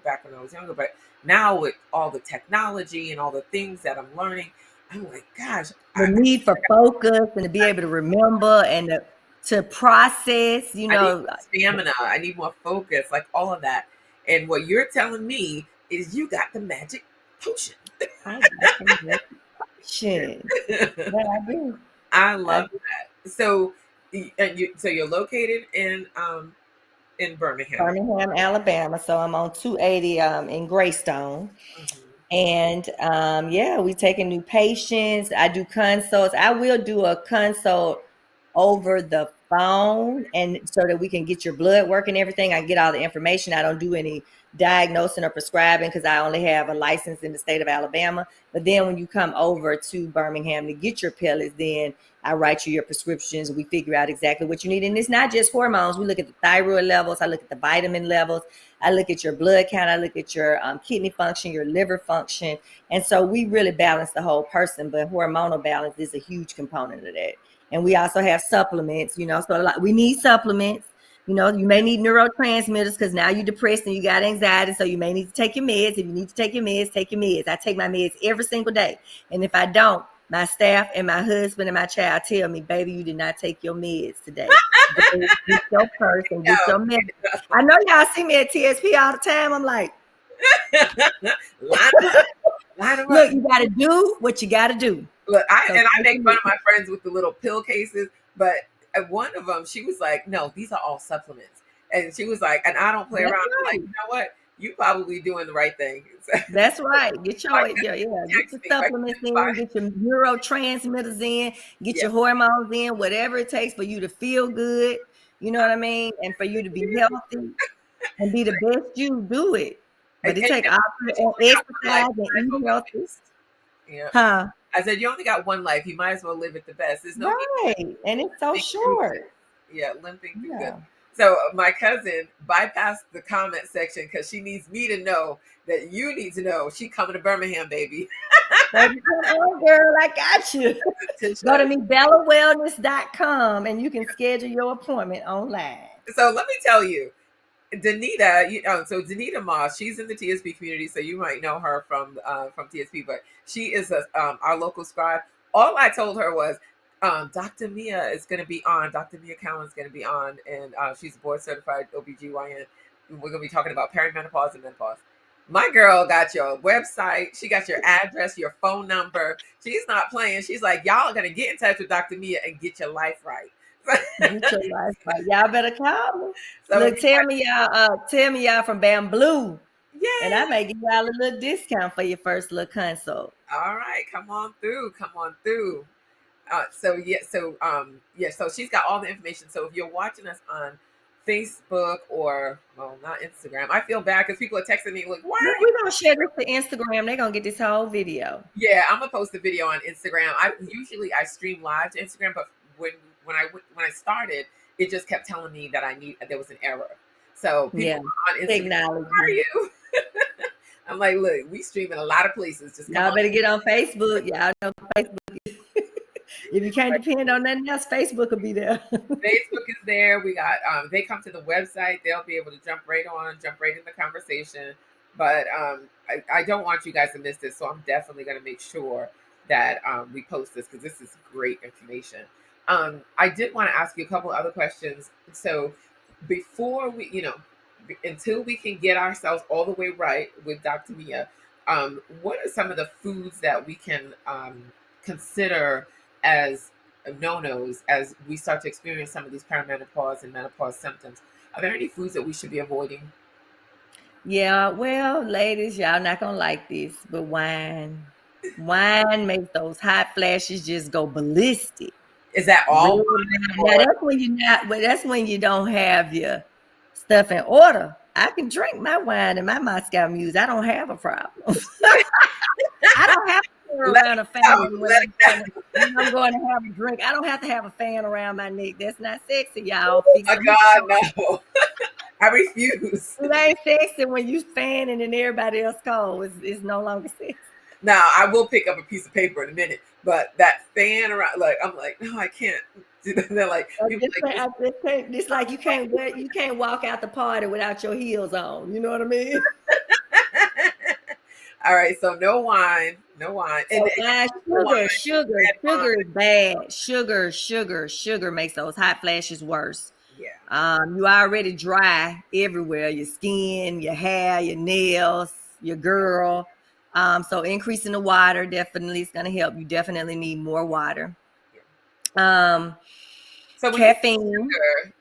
back when I was younger, but now with all the technology and all the things that I'm learning, I'm like, gosh, the need for focus and to be able to remember and to process, I need more stamina, I need more focus, like all of that. And what you're telling me is you got the magic potion. I got the magic potion. Yeah, I do. I love that. So, so you're located in Birmingham, Alabama. So I'm on 280 in Greystone. Mm-hmm. And yeah, we taking new patients. I do consults. I will do a consult over the phone, and so that we can get your blood work and everything. I get all the information. I don't do any diagnosing or prescribing because I only have a license in the state of Alabama. But then when you come over to Birmingham to get your pellets, then I write you your prescriptions. We figure out exactly what you need. And it's not just hormones. We look at the thyroid levels. I look at the vitamin levels. I look at your blood count. I look at your kidney function, your liver function. And so we really balance the whole person. But hormonal balance is a huge component of that. And we also have supplements, so we need supplements. You may need neurotransmitters because now you're depressed and you got anxiety. So you may need to take your meds. If you need to take your meds, take your meds. I take my meds every single day. And if I don't, my staff and my husband and my child tell me, baby, you did not take your meds today. Get your purse and get your meds. I know y'all see me at TSP all the time. I'm like, Line them up. Line them up. Look, you got to do what you got to do. Look, So I make fun of my friends with the little pill cases, but one of them, she was like, "No, these are all supplements," and she was like, "And I don't play that's around." I'm like, right. "You know what? You probably doing the right thing." That's right. Get My your get text the me if I supplements can buy. in, get your neurotransmitters in, get Yeah, your hormones in, whatever it takes for you to feel good. You know what I mean? And for you to be healthy and be the best you, do it. But it and take you exercise only got one life. and You might as well eat make the healthy. best. Yeah, Huh? I said you only got one life. You might as well live it the best. There's no need Right. And it's so limping through short. this. Yeah, limping through this. Yeah. So my cousin bypassed the comment section because she needs me to know that you need to know she coming to Birmingham, baby. Baby, come on, girl. I got you. To Go show to you. mebellawellness.com and you can schedule your appointment online. So let me tell you, Danita, so Danita Moss, she's in the TSP community, so you might know her from TSP, but she is our local scribe. All I told her was, Dr. Mia is going to be on. Dr. Mia Cowan is going to be on, and she's a board certified OBGYN. We're going to be talking about perimenopause and menopause. My girl got your website. She got your address, your phone number. She's not playing. She's like, y'all are going to get in touch with Dr. Mia and get your life right. Get your life right. Y'all better call me. So, Look, tell me y'all from Bamblu, and I yeah. may give y'all a little discount for your first little consult. All right, come on through. Come on through. So she's got all the information. So if you're watching us on Facebook or well, not Instagram, I feel bad because people are texting me like, "Why No, are you?" we're gonna share this to Instagram. They're gonna get this whole video. Yeah, I'm gonna post a video on Instagram. I stream live to Instagram, but when I started, it just kept telling me that there was an error. So Yeah, people on Instagram, how are technology. you? I'm like, look, we stream in a lot of places. Just come Y'all on. better get on Facebook. Y'all know Facebook. If you can't depend on nothing else, Facebook will be there. Facebook is there. We got they come to the website, they'll be able to jump right in the conversation. But I don't want you guys to miss this, so I'm definitely going to make sure that we post this because this is great information. I did want to ask you a couple other questions. So before until we can get ourselves all the way right with Dr. Mia, what are some of the foods that we can consider as no-nos as we start to experience some of these perimenopause and menopause symptoms? Are there any foods that we should be avoiding? Yeah, well, ladies, y'all not gonna like this, but wine makes those hot flashes just go ballistic. Is that all Red wine wine. Now or that's when you not. Well, that's when you don't have your stuff in order. I can drink my wine and my Moscow Muse. I don't have a problem. I don't have to sit let around a it go, fan let it go. when I'm going to have a drink. I don't have to have a fan around my neck. That's not sexy, y'all. Oh Fix my the heat God, on. no. I refuse. It ain't sexy when you fanning and everybody else cold. It's no longer sexy. Now I will pick up a piece of paper in a minute, but that fan around, like I'm like, no, I can't. They're like, people like, I just can't. It's like you can't walk out the party without your heels on. You know what I mean? all right, so no wine, and So wine, no wine, red wine. sugar is bad. Sugar makes those hot flashes worse. Yeah, You already dry everywhere, your skin, your hair, your nails, your girl. So increasing the water definitely is going to help. You definitely need more water. yeah. Um, So when you say Caffeine,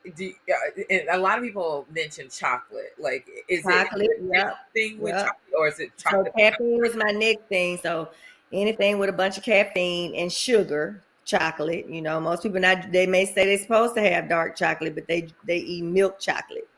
sugar, and a lot of people mention chocolate. Like, is it chocolate, yep, thing with yep. chocolate, or is it So chocolate? caffeine was my next thing. So anything with a bunch of caffeine and sugar, chocolate. You know, most people not they may say they're supposed to have dark chocolate, but they eat milk chocolate.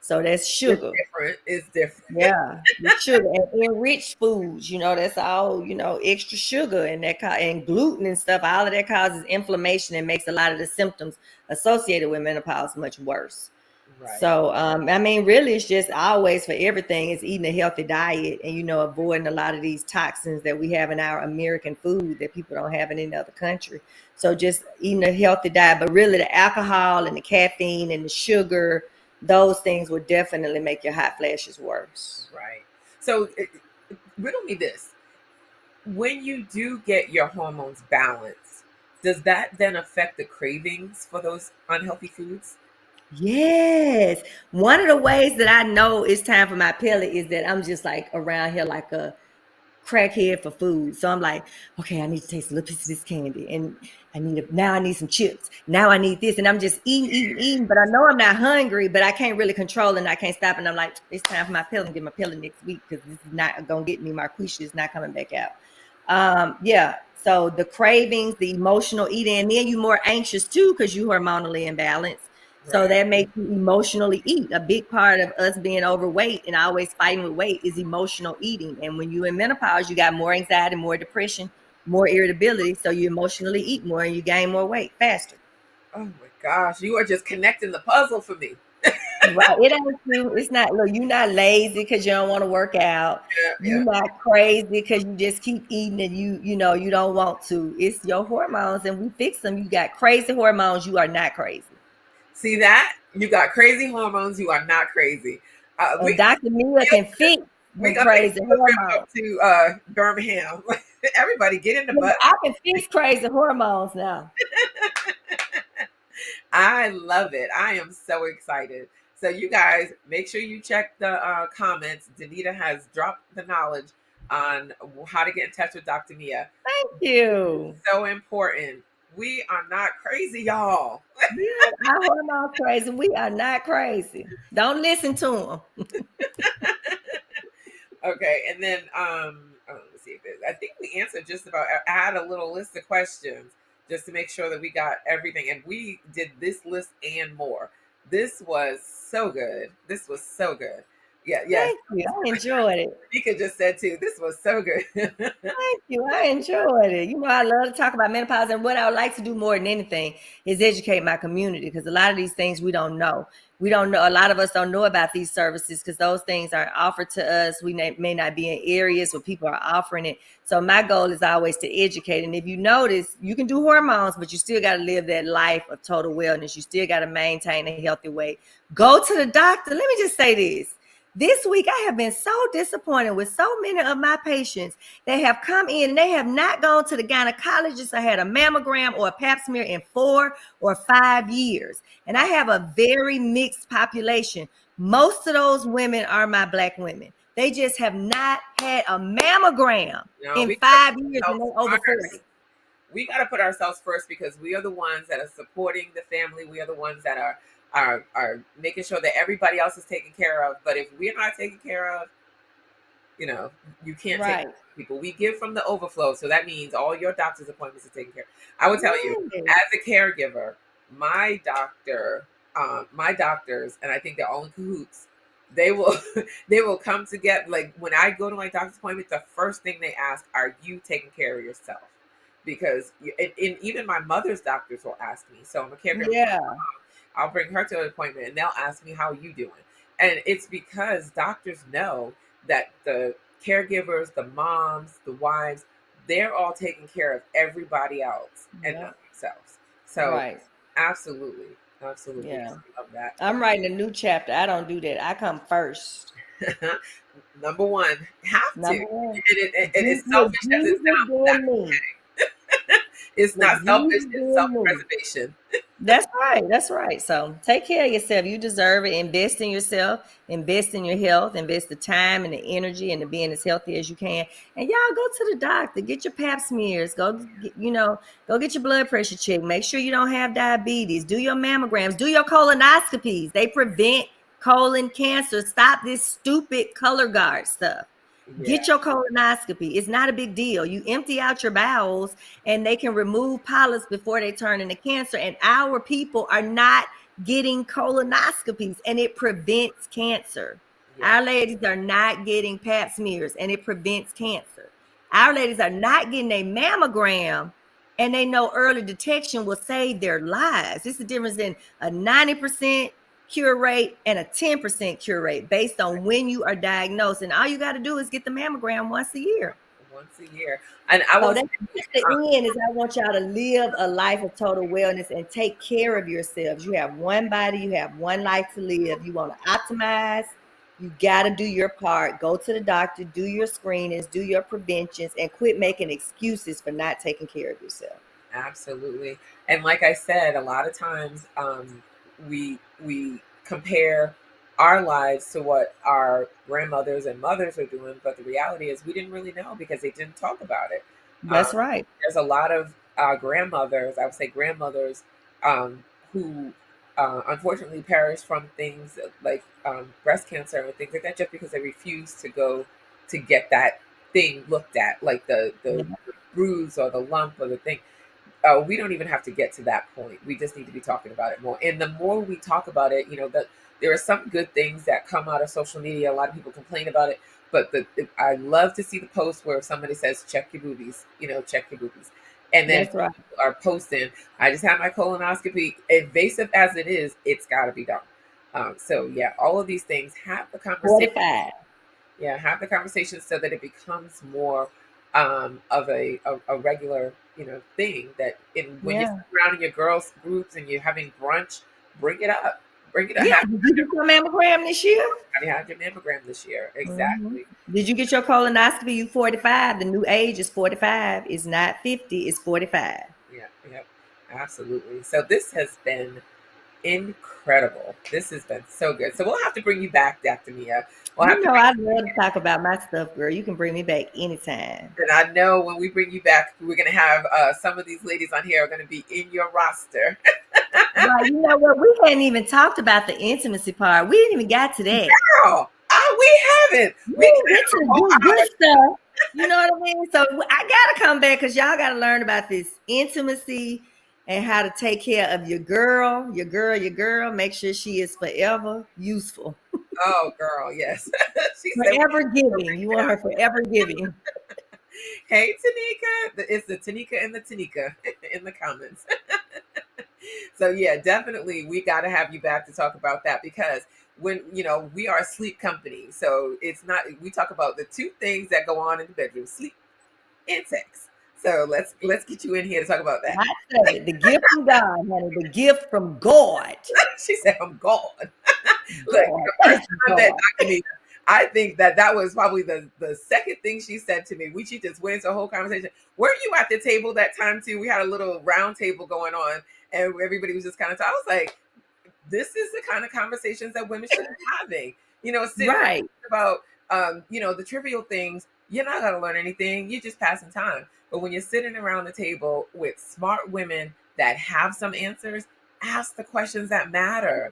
So that's It's sugar. different. It's different. Yeah, the sugar and enriched foods, that's all, extra sugar and and gluten and stuff. All of that causes inflammation and makes a lot of the symptoms associated with menopause much worse. Right. So, I mean, really, it's just always for everything is eating a healthy diet and, avoiding a lot of these toxins that we have in our American food that people don't have in any other country. So just eating a healthy diet, but really the alcohol and the caffeine and the sugar, those things would definitely make your hot flashes worse. Right. So, riddle me this: when you do get your hormones balanced, does that then affect the cravings for those unhealthy foods? Yes. One of the ways that I know it's time for my pellet is that I'm just like around here like a crackhead for food. So I'm like, okay, I need to taste a little piece of this candy, and now I need some chips. Now I need this, and I'm just eating. But I know I'm not hungry, but I can't really control it, and I can't stop. And I'm like, it's time for my pill and get my pill next week because this is not gonna get me. Marquisha is not coming back out. Yeah. So the cravings, the emotional eating, and then you more anxious too because you hormonally imbalanced. So Right. that makes you emotionally eat. A big part of us being overweight and always fighting with weight is emotional eating. And when you're in menopause, you got more anxiety, more depression, more irritability. So you emotionally eat more and you gain more weight faster. Oh my gosh, you are just connecting the puzzle for me. Right. It ain't you. It's not, look, you're not lazy because you don't want to work out. Yeah, You're yeah. not crazy because you just keep eating and you don't want to. It's your hormones and we fix them. You got crazy hormones. You are not crazy. See that? You got crazy hormones. You are not crazy. And Dr. Mia can fix We them got to make crazy a field trip hormones. up to Birmingham. Everybody get in the Look, bus. I can fix crazy hormones now. I love it. I am so excited. So you guys make sure you check the comments. Danita has dropped the knowledge on how to get in touch with Dr. Mia. Thank you. So important. We are not crazy, y'all. Yeah, our hormones crazy. We are not crazy. Don't listen to them. Okay, and then let's see if I think we answered just about. I had a little list of questions just to make sure that we got everything, and we did this list and more. This was so good. This was so good. Yeah, yes. Thank you. I enjoyed it. Mika just said too. This was so good. Thank you. I enjoyed it. I love to talk about menopause, and what I would like to do more than anything is educate my community because a lot of these things we don't know. We don't know. A lot of us don't know about these services because those things aren't offered to us. We may not be in areas where people are offering it. So my goal is always to educate. And if you notice, you can do hormones, but you still got to live that life of total wellness. You still got to maintain a healthy weight. Go to the doctor. Let me just say this. This week, I have been so disappointed with so many of my patients that have come in and they have not gone to the gynecologist or had a mammogram or a pap smear in 4 or 5 years. And I have a very mixed population. Most of those women are my Black women. They just have not had a mammogram No, in we gotta 5 put years and ourselves they're over 40. first. We got to put ourselves first because we are the ones that are supporting the family. We are the ones that are making sure that everybody else is taken care of. But if we're not taken care of, you can't take Right. care of people. We give from the overflow, so that means all your doctor's appointments are taken care of. I would tell you, Yes. as a caregiver, my doctors, and I think they're all in cahoots. They will they will come together. Like when I go to my doctor's appointment, the first thing they ask, "Are you taking care of yourself?" Because and even my mother's doctors will ask me. So I'm a caregiver. Yeah. I'll bring her to an appointment and they'll ask me, "How are you doing?" And it's because doctors know that the caregivers, the moms, the wives, they're all taking care of everybody else and Yeah. not themselves. So Right. absolutely, absolutely, Yeah. love that. I'm writing a new chapter. I don't do that. I come first. Number one, have to. Number one. It is Look, selfish as it Jesus sounds. did me. It's Look, not selfish. Jesus It's did me. self-preservation. That's right. That's right. So take care of yourself. You deserve it. Invest in yourself. Invest in your health. Invest the time and the energy and the being as healthy as you can. And y'all go to the doctor. Get your pap smears. Go get your blood pressure checked. Make sure you don't have diabetes. Do your mammograms. Do your colonoscopies. They prevent colon cancer. Stop this stupid color guard stuff. Yeah, Get your colonoscopy. It's not a big deal. You empty out your bowels and they can remove polyps before they turn into cancer. And our people are not getting colonoscopies and it prevents cancer. yeah, Our ladies are not getting pap smears and it prevents cancer. Our ladies are not getting a mammogram and they know early detection will save their lives. It's the difference in a 90% cure rate and a 10% cure rate based on when you are diagnosed. And all you got to do is get the mammogram once a year. once a year. And I So will that's the end is I want y'all to live a life of total wellness and take care of yourselves. You have one body, you have one life to live. You want to optimize, you got to do your part. Go to the doctor, do your screenings, do your preventions, and quit making excuses for not taking care of yourself. absolutely. And like I said, a lot of times, we compare our lives to what our grandmothers and mothers are doing, but the reality is we didn't really know because they didn't talk about it. Um, That's right. there's a lot of grandmothers, I would say grandmothers, who unfortunately perish from things like breast cancer and things like that, just because they refuse to go to get that thing looked at, like the Yeah. bruise or the lump or the thing. We don't even have to get to that point. We just need to be talking about it more. And the more we talk about it, there are some good things that come out of social media. A lot of people complain about it, but I love to see the post where somebody says, "Check your boobies," check your boobies, and then That's right. people are posting, "I just had my colonoscopy." Invasive as it is, it's got to be done. So yeah, all of these things, have the conversation. 45. Yeah, have the conversation so that it becomes more of a regular thing that when you're Yeah. sitting around in your girls groups and you're having brunch, bring it up. Bring it up. Yeah. Did you get your mammogram this year? Have you had your mammogram this year? Mhm. Exactly. Did you get your colonoscopy? You 45. The new age is 45. It's not 50. It's 45. Yeah, yeah, absolutely. So this has been incredible. This has been so good. So we'll have to bring you back, Dr. Mia. We'll have You to know bring I love to talk about my stuff, girl. You can bring me back anytime. and I know when we bring you back, we're going to have some of these ladies on here are going to be in your roster. Right. You know what? We hadn't even talked about the intimacy part. We didn't even get to that. Girl, we haven't. We We didn't can get have to a the whole good hour. stuff. You know what I mean? So I gotta come back because y'all gotta learn about this intimacy and how to take care of your girl, your girl, your girl. Make sure she is forever useful, Oh, girl, yes. She said, forever giving. You want her forever giving. "Hey, Tanika." It's the Tanika and the Tanika in the comments. So yeah, definitely we got to have you back to talk about that because when we are a sleep company, so it's not we talk about the two things that go on in the bedroom: sleep and sex. So let's get you in here to talk about that. Lots of it. The gift from God, honey. The gift from God. She said, "I'm gone." Look, God. the first Thank you, time that God. Dr. Nina, I think that was probably the second thing she said to me. She just went into a whole conversation. Were you at the table that time too? We had a little round table going on, and everybody was just kind of. I was like, this is the kind of conversations that women should be having. Sitting around Right. about the trivial things. You're not gonna learn anything. You're just passing time. But when you're sitting around the table with smart women that have some answers, ask the questions that matter.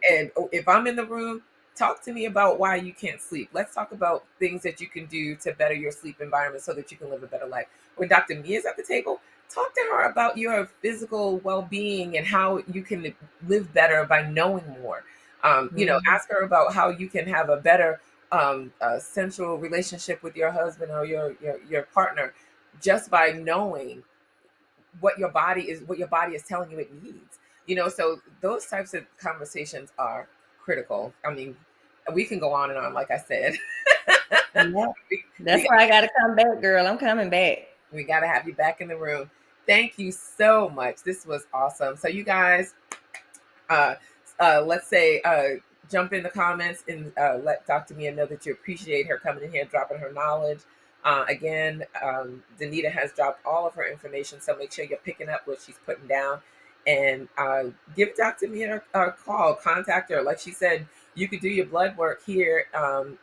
And if I'm in the room, talk to me about why you can't sleep. Let's talk about things that you can do to better your sleep environment so that you can live a better life. When Dr. Mia's at the table, talk to her about your physical well-being and how you can live better by knowing more. Mhm. Ask her about how you can have a better sensual relationship with your husband or your partner just by knowing what your body is telling you it needs. So those types of conversations are critical. I mean, we can go on and on, like I said. Yeah. we, That's we, why I gotta come back, girl. I'm coming back. we got to have you back in the room. Thank you so much. This was awesome. So you guys, uh, let's say, jump in the comments and let Dr. Mia know that you appreciate her coming in here, dropping her knowledge. Again, Danita has dropped all of her information, so make sure you're picking up what she's putting down. And give Dr. Mia a call, contact her. Like she said, you could do your blood work here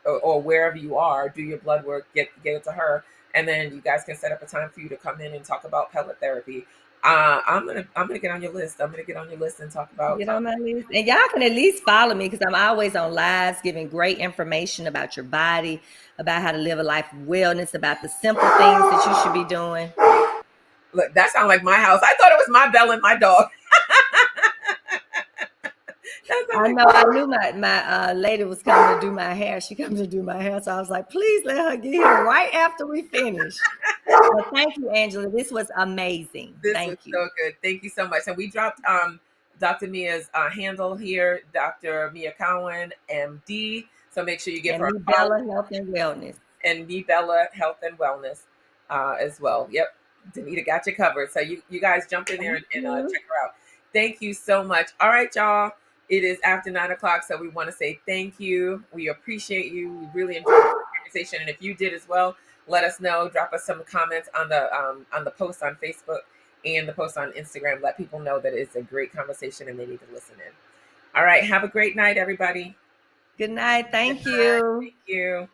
or wherever you are. Do your blood work, get it to her, and then you guys can set up a time for you to come in and talk about pellet therapy. I'm gonna get on your list. I'm gonna get on your list and talk about. Get on my list. And y'all can at least follow me because I'm always on lives giving great information about your body, about how to live a life of wellness, about the simple things that you should be doing. Look, that sounds like my house. I thought it was my bell and my dog. That sounds I like know I knew my lady was coming to do my hair. She comes to do my hair. So I was like, please let her get here right after we finish. Well, thank you, Angela. This was amazing. this was Thank you. so good. Thank you so much. And we dropped Dr. Mia's handle here, Dr. Mia Cowan, MD. So make sure you give And her me, a follow. Bella, Health and Wellness. And me, Bella, Health and Wellness as well. Yep, Danita got you covered. So you guys jump in there Thank and you. check her out. Thank you so much. All right, y'all. It is after 9 o'clock, so we want to say thank you. We appreciate you. We really enjoyed the conversation, and if you did as well, let us know. Drop us some comments on the post on Facebook and the post on Instagram. Let people know that it's a great conversation and they need to listen in. All right. Have a great night, everybody. Good night. Good Thank night. you. Thank you.